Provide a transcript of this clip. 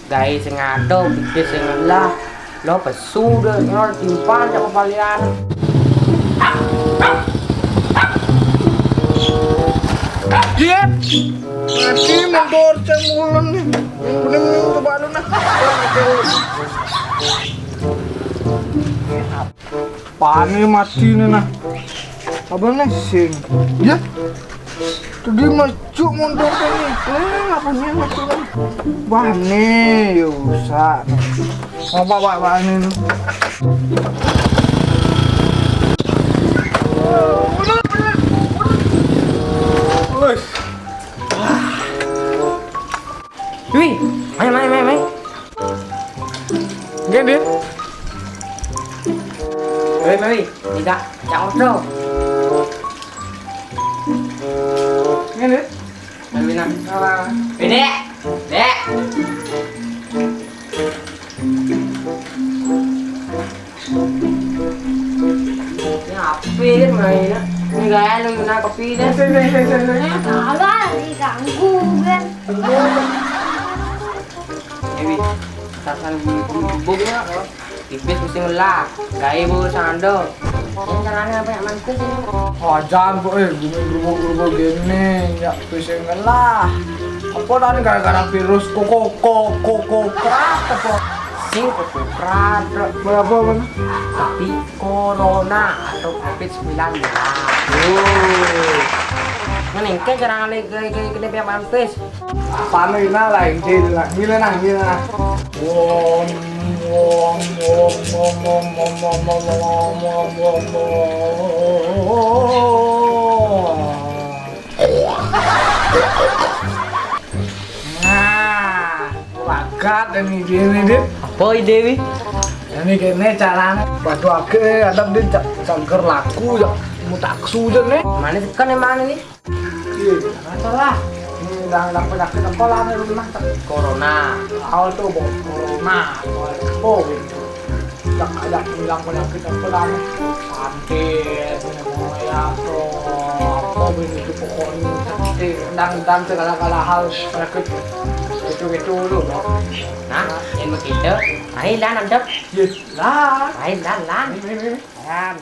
Gay sing ado, pikir sing lah. Lo pesu deh, nyor timpan cak kepalian. Iya, mati motor saya mulan nih. Bener-bener coba lu nah. Pani mati nih nah. Abang nih sing. Ya. Tadi maju motor ini. Apanya maju kan? Wah nih, usah. Mau bawa ini. Wih, main. Gini. Wih, tidak, jangan bro. Gini. Wih, nak. Wih, dek. Ini apa kan mainnya? Ini gaya lu nak kopi deh. Kagak diganggu kan. Wih, tasan bubuknya tipis mesti ngelah. Gaya bu sando. Yang caranya apa yang mantus ini? Jangan kok gerubuk gini ya pusing lah. Apa tadi gara-gara virus koko krat apa? Sing kukrat. Berapa bang? Tapi corona atau COVID-19. Meningkat jarang lagi ke pihak mantus. Paano yun na lang? Gila na. Nah, lagat ini dit. Apa Dewi? Ini kayaknya caranya batu ake ada dia cager laku ya mutaksu aja nih. Mana tekan yang mana nih? Iya, salah. Ini udah penyakit apa lah nih rumah Corona. awal tuh bos corona, oh gitu. Ada penyakit apa lah nih? Sakit, pneumonia, apa begitu pokoknya. Dan segala hal penyakit itu dulu loh. Nah, yang begitu, main lah nandep. Yes lah. Main lah. Ini. Kan.